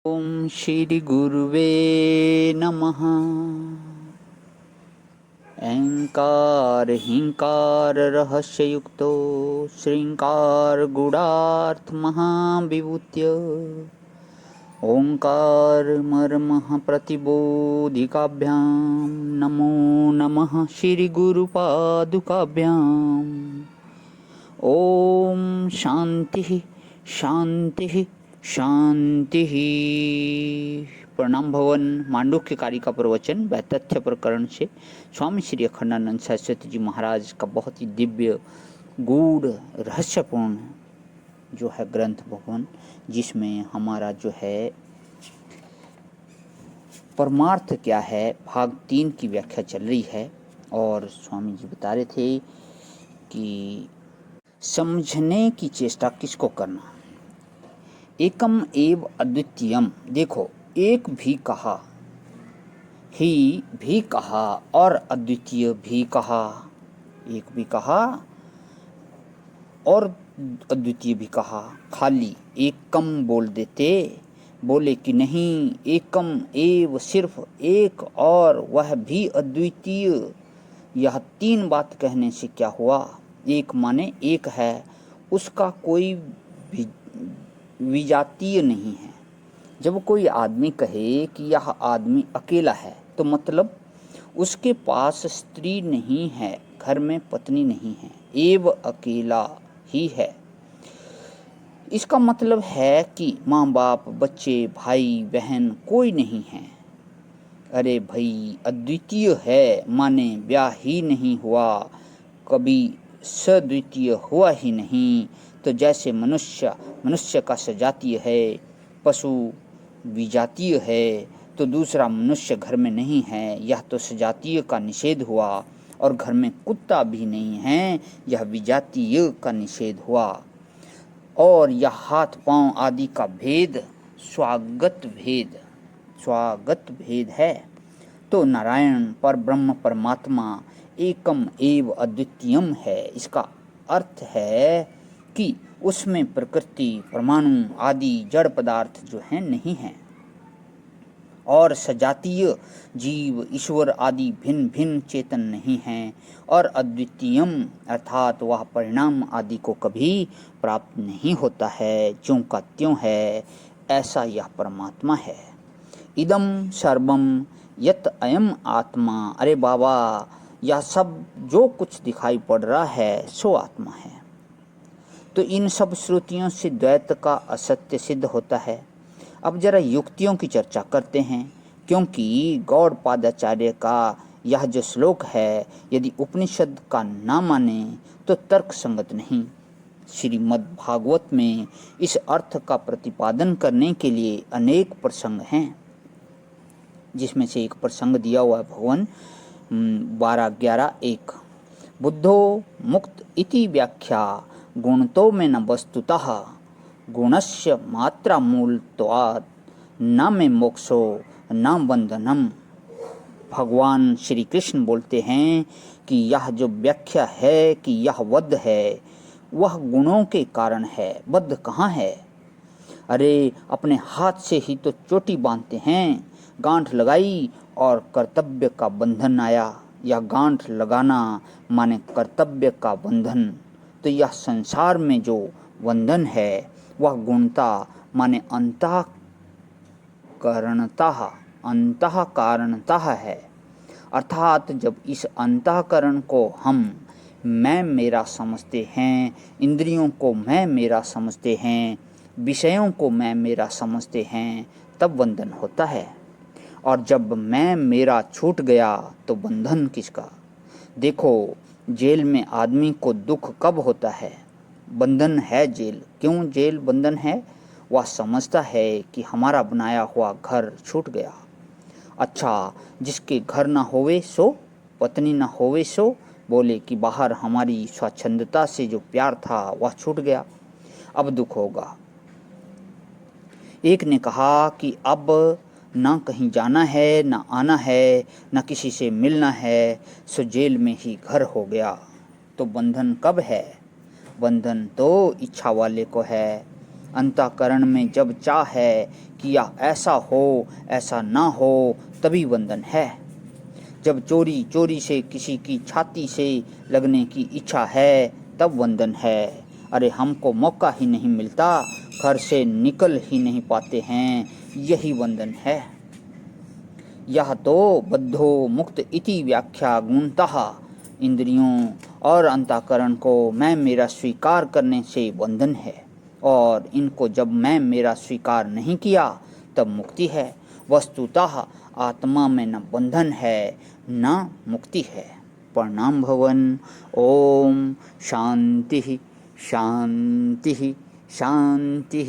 ओम श्री गुरुवे नमः। अहंकार हिंकार रहस्ययुक्तो श्रृंकार गुणार्थ महाविभूत्य ओंकार मर्मः प्रतिबोधिकाभ्यां नमो नमः श्री गुरुपादुकाभ्यां। ओम शांति शांति शांति। प्रणाम भवन। मांडुक्य कारिका प्रवचन व तथ्य प्रकरण से स्वामी श्री अखंडानंद सरस्वती जी महाराज का बहुत ही दिव्य गूढ़ रहस्यपूर्ण जो है ग्रंथ भवन, जिसमें हमारा जो है परमार्थ क्या है भाग 3 की व्याख्या चल रही है। और स्वामी जी बता रहे थे कि समझने की चेष्टा किसको करना। एकम एव अद्वितीयम, देखो एक भी कहा, ही भी कहा और अद्वितीय भी कहा। एक भी कहा और अद्वितीय भी कहा। खाली एकम बोल देते, बोले कि नहीं एकम एव सिर्फ एक और वह भी अद्वितीय। यह 3 बात कहने से क्या हुआ। एक माने एक है, उसका कोई विजातीय नहीं है। जब कोई आदमी कहे कि यह आदमी अकेला है तो मतलब उसके पास स्त्री नहीं है, घर में पत्नी नहीं है, एव अकेला ही है। इसका मतलब है कि माँ बाप बच्चे भाई बहन कोई नहीं है। अरे भाई अद्वितीय है माने ब्याह ही नहीं हुआ, कभी सद्वितीय हुआ ही नहीं। तो जैसे मनुष्य का सजातीय है, पशु विजातीय है, तो दूसरा मनुष्य घर में नहीं है, यह तो सजातीय का निषेध हुआ। और घर में कुत्ता भी नहीं है, यह विजातीय का निषेध हुआ। और यह हाथ पांव आदि का भेद स्वागत भेद है। तो नारायण पर ब्रह्म परमात्मा एकम एव अद्वितीयम है। इसका अर्थ है कि उसमें प्रकृति परमाणु आदि जड़ पदार्थ जो हैं नहीं हैं, और सजातीय जीव ईश्वर आदि भिन्न भिन्न चेतन नहीं हैं। और अद्वितीयम अर्थात वह परिणाम आदि को कभी प्राप्त नहीं होता है, ज्यों का त्यों है, ऐसा यह परमात्मा है। इदम सर्वम यत अयम आत्मा, अरे बाबा यह सब जो कुछ दिखाई पड़ रहा है सो आत्मा है। तो इन सब श्रुतियों से द्वैत का असत्य सिद्ध होता है। अब जरा युक्तियों की चर्चा करते हैं, क्योंकि गौड़पादाचार्य का यह जो श्लोक है यदि उपनिषद का ना माने तो तर्क संगत नहीं। श्रीमद् भागवत में इस अर्थ का प्रतिपादन करने के लिए अनेक प्रसंग हैं, जिसमें से एक प्रसंग दिया हुआ है भगवान 12-11-1। बुद्धो मुक्त इति व्याख्या गुणतो में न वस्तुतः गुणस्य मात्रा मूलत्वात् न में मोक्षो न बंधनम। भगवान श्री कृष्ण बोलते हैं कि यह जो व्याख्या है कि यह बद्ध है, वह गुणों के कारण है। बद्ध कहाँ है। अरे अपने हाथ से ही तो चोटी बांधते हैं, गांठ लगाई और कर्तव्य का बंधन आया। यह गांठ लगाना माने कर्तव्य का बंधन। तो यह संसार में जो बंधन है वह गुणता माने अंतःकारणता है। अर्थात जब इस अंतःकरण को हम मैं मेरा समझते हैं, इंद्रियों को मैं मेरा समझते हैं, विषयों को मैं मेरा समझते हैं, तब बंधन होता है। और जब मैं मेरा छूट गया तो बंधन किसका। देखो जेल में आदमी को दुख कब होता है, बंधन है जेल। क्यों जेल बंधन है। वह समझता है कि हमारा बनाया हुआ घर छूट गया। अच्छा जिसके घर ना होवे सो, पत्नी ना होवे सो, बोले कि बाहर हमारी स्वच्छंदता से जो प्यार था वह छूट गया, अब दुख होगा। एक ने कहा कि अब ना कहीं जाना है, ना आना है, ना किसी से मिलना है, सो जेल में ही घर हो गया। तो बंधन कब है। बंधन तो इच्छा वाले को है। अंतःकरण में जब चाह है कि यह ऐसा हो ऐसा ना हो तभी बंधन है। जब चोरी चोरी से किसी की छाती से लगने की इच्छा है तब बंधन है। अरे हमको मौका ही नहीं मिलता, घर से निकल ही नहीं पाते हैं, यही बंधन है। यह तो बद्धो मुक्त इति व्याख्या गुणतः इंद्रियों और अंतःकरण को मैं मेरा स्वीकार करने से बंधन है, और इनको जब मैं मेरा स्वीकार नहीं किया तब मुक्ति है। वस्तुतः आत्मा में न बंधन है न मुक्ति है। प्रणाम भवन। ओम शांति शांति शांति।